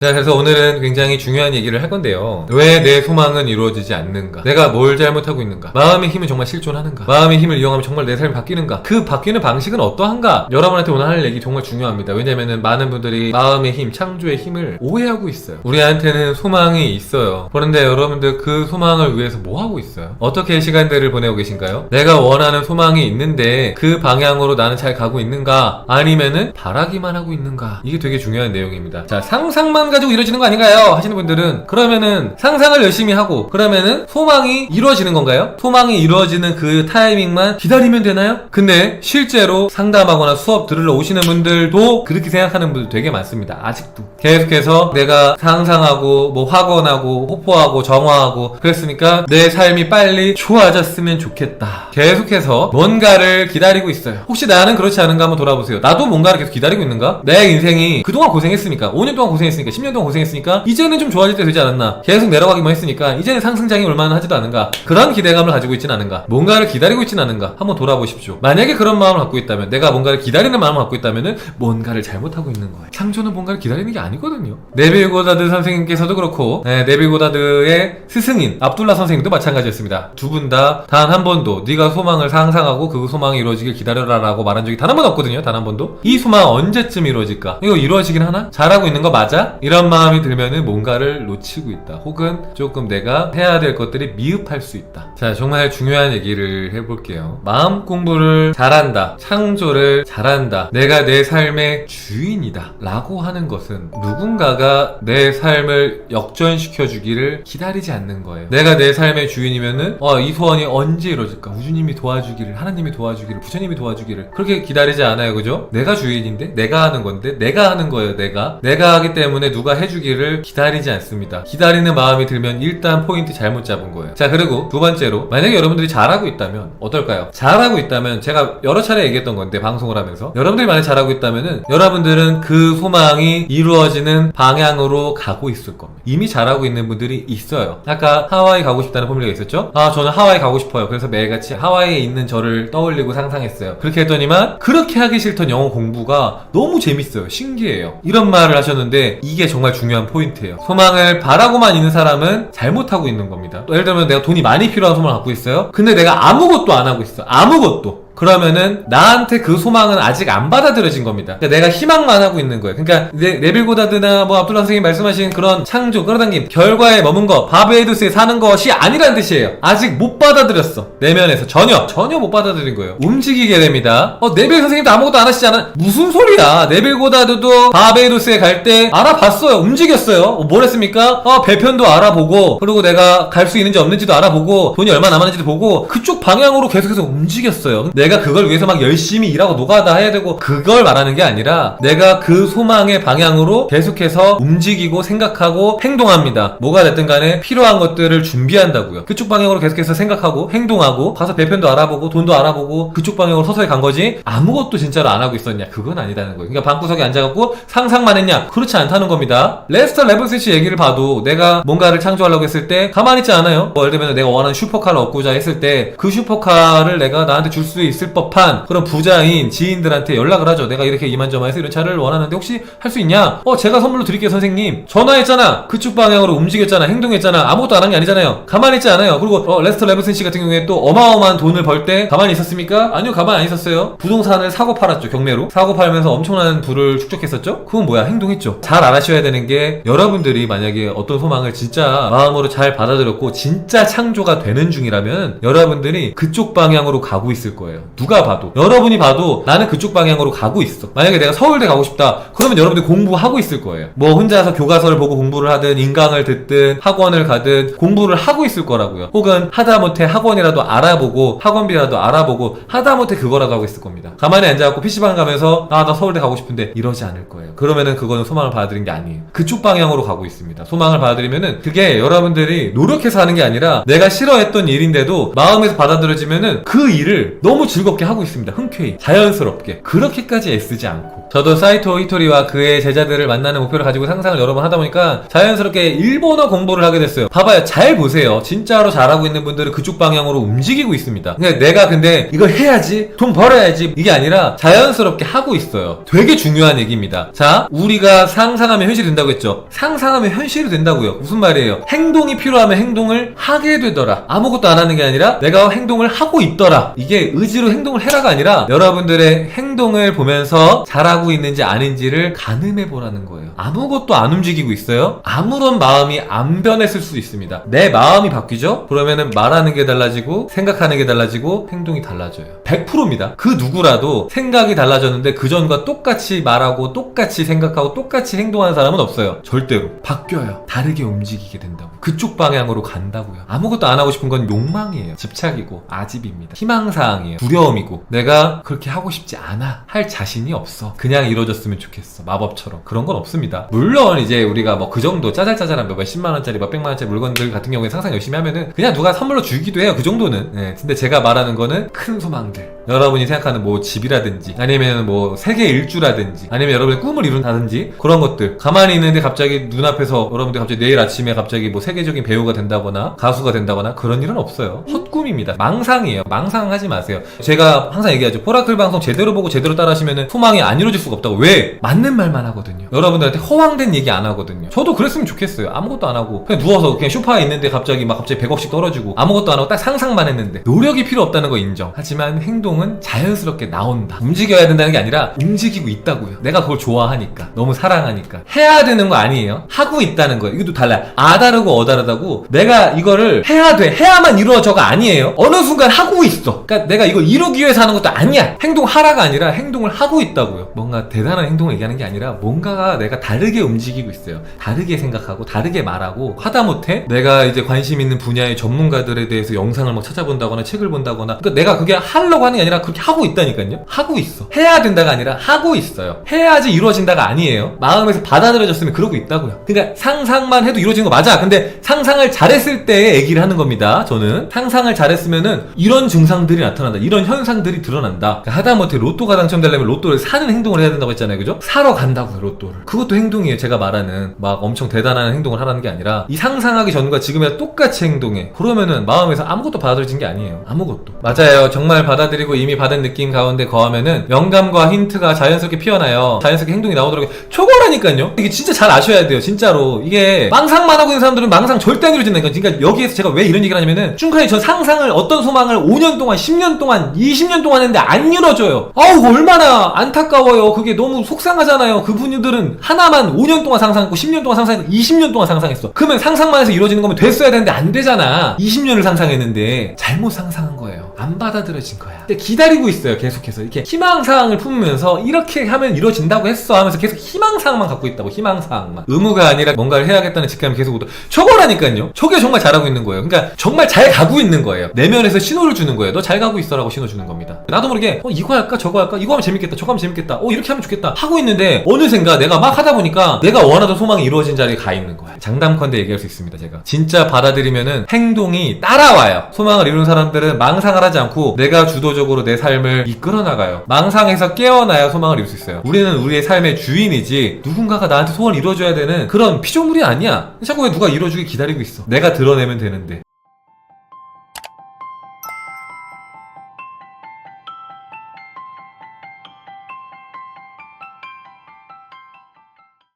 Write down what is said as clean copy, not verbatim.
자, 그래서 오늘은 굉장히 중요한 얘기를 할 건데요. 왜 내 소망은 이루어지지 않는가? 내가 뭘 잘못하고 있는가? 마음의 힘은 정말 실존하는가? 마음의 힘을 이용하면 정말 내 삶이 바뀌는가? 그 바뀌는 방식은 어떠한가? 여러분한테 오늘 할 얘기 정말 중요합니다. 왜냐면은 많은 분들이 마음의 힘, 창조의 힘을 오해하고 있어요. 우리한테는 소망이 있어요. 그런데 여러분들 그 소망을 위해서 뭐 하고 있어요? 어떻게 시간들을 보내고 계신가요? 내가 원하는 소망이 있는데 그 방향으로 나는 잘 가고 있는가? 아니면은 바라기만 하고 있는가? 이게 되게 중요한 내용입니다. 자, 상상만 가지고 이루어지는 거 아닌가요? 하시는 분들은 그러면은 상상을 열심히 하고 그러면은 소망이 이루어지는 건가요? 소망이 이루어지는 그 타이밍만 기다리면 되나요? 근데 실제로 상담하거나 수업 들으러 오시는 분들도 그렇게 생각하는 분들 되게 많습니다. 아직도 계속해서 내가 상상하고 뭐 확언하고 호포하고 정화하고 그랬으니까 내 삶이 빨리 좋아졌으면 좋겠다. 계속해서 뭔가를 기다리고 있어요. 혹시 나는 그렇지 않은가 한번 돌아보세요. 나도 뭔가를 계속 기다리고 있는가? 내 인생이 그동안 고생했으니까 5년 동안 고생했으니까 10년 동안 고생했으니까 이제는 좀 좋아질 때 되지 않았나? 계속 내려가기만 했으니까 이제는 상승장이 얼마나 하지도 않은가? 그런 기대감을 가지고 있진 않은가? 뭔가를 기다리고 있진 않은가? 한번 돌아보십시오. 만약에 그런 마음을 갖고 있다면, 내가 뭔가를 기다리는 마음을 갖고 있다면은 뭔가를 잘못하고 있는 거예요. 창조는 뭔가를 기다리는 게 아니거든요. 네빌 고다드 선생님께서도 그렇고 네빌 고다드의 스승인 압둘라 선생님도 마찬가지였습니다. 두 분 다 단 한 번도 네가 소망을 상상하고 그 소망이 이루어지길 기다려라 라고 말한 적이 단 한 번 없거든요. 단 한 번도. 이 소망 언제쯤 이루어질까? 이거 이루어지긴 하나? 잘하고 있는 거 맞아? 이런 마음이 들면은 뭔가를 놓치고 있다. 혹은 조금 내가 해야 될 것들이 미흡할 수 있다. 자, 정말 중요한 얘기를 해볼게요. 마음 공부를 잘한다. 창조를 잘한다. 내가 내 삶의 주인이다. 라고 하는 것은 누군가가 내 삶을 역전시켜주기를 기다리지 않는 거예요. 내가 내 삶의 주인이면은 이 소원이 언제 이루어질까? 우주님이 도와주기를, 하나님이 도와주기를, 부처님이 도와주기를 그렇게 기다리지 않아요. 그죠? 내가 주인인데 내가 하는 건데 내가 하는 거예요. 내가 하기 때문에 누가 해주기를 기다리지 않습니다. 기다리는 마음이 들면 일단 포인트 잘못 잡은 거예요. 자, 그리고 두 번째로 만약에 여러분들이 잘하고 있다면 어떨까요? 잘하고 있다면 제가 여러 차례 얘기했던 건데 방송을 하면서 여러분들이 만약 잘하고 있다면은 여러분들은 그 소망이 이루어지는 방향으로 가고 있을 겁니다. 이미 잘하고 있는 분들이 있어요. 아까 하와이 가고 싶다는 포뮬러가 있었죠? 저는 하와이 가고 싶어요. 그래서 매일같이 하와이에 있는 저를 떠올리고 상상했어요. 그렇게 했더니만 그렇게 하기 싫던 영어 공부가 너무 재밌어요. 신기해요. 이런 말을 하셨는데 이게 정말 중요한 포인트예요. 소망을 바라고만 있는 사람은 잘못하고 있는 겁니다. 예를 들면 내가 돈이 많이 필요한 소망을 갖고 있어요. 근데 내가 아무것도 안 하고 있어. 아무것도. 그러면은 나한테 그 소망은 아직 안 받아들여진 겁니다. 그러니까 내가 희망만 하고 있는 거예요. 그러니까 네빌 고다드나 뭐 압둘라 선생님 말씀하신 그런 창조, 끌어당김, 결과에 머문 거, 바베이도스에 사는 것이 아니란 뜻이에요. 아직 못 받아들였어. 내면에서 전혀 못 받아들인 거예요. 움직이게 됩니다. 네빌 선생님도 아무것도 안 하시지 않아? 무슨 소리야? 네빌 고다드도 바베이도스에 갈 때 알아봤어요. 움직였어요. 뭘 했습니까? 배편도 알아보고, 그리고 내가 갈 수 있는지 없는지도 알아보고, 돈이 얼마 남았는지도 보고, 그쪽 방향으로 계속해서 움직였어요. 내가 그걸 위해서 막 열심히 일하고 노가다 해야 되고 그걸 말하는 게 아니라 내가 그 소망의 방향으로 계속해서 움직이고 생각하고 행동합니다. 뭐가 됐든 간에 필요한 것들을 준비한다고요. 그쪽 방향으로 계속해서 생각하고 행동하고 가서 배편도 알아보고 돈도 알아보고 그쪽 방향으로 서서히 간 거지 아무것도 진짜로 안 하고 있었냐? 그건 아니다는 거예요. 그러니까 방구석에 앉아갖고 상상만 했냐? 그렇지 않다는 겁니다. 레스터 레븐스치 얘기를 봐도 내가 뭔가를 창조하려고 했을 때 가만히 있지 않아요. 예를 들면 내가 원하는 슈퍼카를 얻고자 했을 때 그 슈퍼카를 내가 나한테 줄 수 있을 법한 그런 부자인 지인들한테 연락을 하죠. 내가 이렇게 이만저만해서 이런 차를 원하는데 혹시 할 수 있냐? 제가 선물로 드릴게요 선생님. 전화했잖아. 그쪽 방향으로 움직였잖아. 행동했잖아. 아무것도 안 한 게 아니잖아요. 가만히 있지 않아요. 그리고 레스터 레븐슨 같은 경우에 또 어마어마한 돈을 벌 때 가만히 있었습니까? 아니요, 가만히 안 있었어요. 부동산을 사고 팔았죠. 경매로. 사고 팔면서 엄청난 부를 축적했었죠. 그건 뭐야? 행동했죠. 잘 알아셔야 되는 게 여러분들이 만약에 어떤 소망을 진짜 마음으로 잘 받아들였고 진짜 창조가 되는 중이라면 여러분들이 그쪽 방향으로 가고 있을 거예요. 누가 봐도. 여러분이 봐도 나는 그쪽 방향으로 가고 있어. 만약에 내가 서울대 가고 싶다. 그러면 여러분들이 공부하고 있을 거예요. 뭐 혼자서 교과서를 보고 공부를 하든 인강을 듣든 학원을 가든 공부를 하고 있을 거라고요. 혹은 하다못해 학원이라도 알아보고 학원비라도 알아보고 하다못해 그거라도 하고 있을 겁니다. 가만히 앉아갖고 PC방 가면서 나 서울대 가고 싶은데 이러지 않을 거예요. 그러면은 그거는 소망을 받아들인 게 아니에요. 그쪽 방향으로 가고 있습니다. 소망을 받아들이면은 그게 여러분들이 노력해서 하는 게 아니라 내가 싫어했던 일인데도 마음에서 받아들여지면은 그 일을 너무 즐겁게 하고 있습니다. 흔쾌히 자연스럽게 그렇게까지 애쓰지 않고. 저도 사이토 히토리와 그의 제자들을 만나는 목표를 가지고 상상을 여러 번 하다 보니까 자연스럽게 일본어 공부를 하게 됐어요. 봐봐요, 잘 보세요. 진짜로 잘하고 있는 분들은 그쪽 방향으로 움직이고 있습니다. 내가 근데 이걸 해야지, 돈 벌어야지, 이게 아니라 자연스럽게 하고 있어요. 되게 중요한 얘기입니다. 자, 우리가 상상하면 현실이 된다고 했죠. 상상하면 현실이 된다고요. 무슨 말이에요? 행동이 필요하면 행동을 하게 되더라. 아무것도 안 하는 게 아니라 내가 행동을 하고 있더라. 이게 의지로 행동을 해라가 아니라 여러분들의 행동을 보면서 잘하고 있는지 아닌지를 가늠해 보라는 거예요. 아무것도 안 움직이고 있어요? 아무런 마음이 안 변했을 수도 있습니다. 내 마음이 바뀌죠? 그러면은 말하는 게 달라지고 생각하는 게 달라지고 행동이 달라져요. 100%입니다. 그 누구라도 생각이 달라졌는데 그전과 똑같이 말하고 똑같이 생각하고 똑같이 행동하는 사람은 없어요. 절대로. 바뀌어요. 다르게 움직이게 된다고. 그쪽 방향으로 간다고요. 아무것도 안 하고 싶은 건 욕망이에요. 집착이고 아집입니다. 희망사항이에요. 두려움이고 내가 그렇게 하고 싶지 않아 할 자신이 없어. 그냥 이루어졌으면 좋겠어. 마법처럼. 그런 건 없습니다. 물론 이제 우리가 뭐 그 정도 짜잘짜잘한 몇 10만원짜리 몇 100만원짜리 물건들 같은 경우에 상상 열심히 하면은 그냥 누가 선물로 주기도 해요. 그 정도는. 네. 근데 제가 말하는 거는 큰 소망들, 여러분이 생각하는 뭐 집이라든지 아니면 뭐 세계 일주라든지 아니면 여러분의 꿈을 이룬다든지 그런 것들 가만히 있는데 갑자기 눈앞에서 여러분들 갑자기 내일 아침에 갑자기 뭐 세계적인 배우가 된다거나 가수가 된다거나 그런 일은 없어요. 헛꿈입니다. 망상이에요. 망상하지 마세요. 제가 항상 얘기하죠. 포라클 방송 제대로 보고 제대로 따라하시면은 소망이 안 이루어질 수가 없다고. 왜? 맞는 말만 하거든요. 여러분들한테 허황된 얘기 안 하거든요. 저도 그랬으면 좋겠어요. 아무것도 안 하고 그냥 누워서 그냥 소파에 있는데 갑자기 100억씩 떨어지고 아무것도 안 하고 딱 상상만 했는데 노력이 필요 없다는 거 인정. 하지만 행동은 자연스럽게 나온다. 움직여야 된다는 게 아니라 움직이고 있다고요. 내가 그걸 좋아하니까, 너무 사랑하니까. 해야 되는 거 아니에요. 하고 있다는 거예요. 이것도 달라요. 아 다르고 어 다르다고 내가 이거를 해야 돼, 해야만 이루어져가 아니에요. 어느 순간 하고 있어. 그러니까 내가 이거 이루기 위해서 하는 것도 아니야. 행동하라가 아니라 행동을 하고 있다고요. 뭔가 대단한 행동을 얘기하는 게 아니라 뭔가가 내가 다르게 움직이고 있어요. 다르게 생각하고 다르게 말하고, 하다못해 내가 이제 관심 있는 분야의 전문가들에 대해서 영상을 막 찾아본다거나 책을 본다거나, 그러니까 내가 그게 하려고 하는 게 아니라 그렇게 하고 있다니까요. 하고 있어. 해야 된다가 아니라 하고 있어요. 해야지 이루어진다가 아니에요. 마음에서 받아들여졌으면 그러고 있다고요. 그러니까 상상만 해도 이루어지는 거 맞아. 근데 상상을 잘했을 때의 얘기를 하는 겁니다. 저는 상상을 잘했으면은 이런 증상들이 나타난다, 이런 현상들이 드러난다. 그러니까 하다못해 로또가 당첨되려면 로또를 사는 행동을 해야 된다고 했잖아요. 그죠? 사러 간다고요, 로또를. 그것도 행동이에요. 제가 말하는 막 엄청 대단한 행동을 하라는 게 아니라 이 상상하기 전과 지금이랑 똑같이 행동해. 그러면은 마음에서 아무것도 받아들여진 게 아니에요. 아무것도. 맞아요. 정말 받아들이고 이미 받은 느낌 가운데 거하면은 영감과 힌트가 자연스럽게 피어나요. 자연스럽게 행동이 나오더라고요. 초과라니까요. 이게 진짜 잘 아셔야 돼요. 진짜로. 이게 망상만 하고 있는 사람들은 망상 절대 안 이루어진다니까. 그러니까 여기에서 제가 왜 이런 얘기를 하냐면은 쭝카이 전 상상을, 어떤 소망을 5년 동안, 10년 동안, 20년 동안 했는데 안 이루어져요. 아우 얼마나 안타까워요. 그게 너무 속상하잖아요. 그분들은 하나만 5년 동안 상상했고 10년 동안 상상했고 20년 동안 상상했어. 그러면 상상만 해서 이루어지는 거면 됐어야 되는데 안 되잖아. 20년을 상상했는데 잘못 상상한 거예요. 안 받아들여진 거야. 근데 기다리고 있어요. 계속해서 이렇게 희망사항을 품으면서 이렇게 하면 이루어진다고 했어 하면서 계속 희망사항만 갖고 있다고. 희망사항만. 의무가 아니라 뭔가를 해야겠다는 직감이 계속 오더. 저거라니까요. 저게 정말 잘하고 있는 거예요. 그러니까 정말 잘 가고 있는 거예요. 내면에서 신호를 주는 거예요. 너 잘 가고 있어라고 신호 주는 겁니다. 나도 모르게 이거 할까 저거 할까, 이거 하면 재밌겠다 저거 하면 재밌겠다, 이렇게 하면 좋겠다 하고 있는데 어느샌가 내가 막 하다 보니까 내가 원하던 소망이 이루어진 자리에 가 있는 거야. 장담컨대 얘기할 수 있습니다. 제가 진짜 받아들이면은 행동이 따라와요. 소망을 이룬 사람들은 망상을 하지 않고 내가 주도적으로 내 삶을 이끌어 나가요. 망상에서 깨어나야 소망을 이룰 수 있어요. 우리는 우리의 삶의 주인이지 누군가가 나한테 소원을 이루어줘야 되는 그런 피조물이 아니야. 자꾸 왜 누가 이루어주길 기다리고 있어. 내가 드러내면 되는데.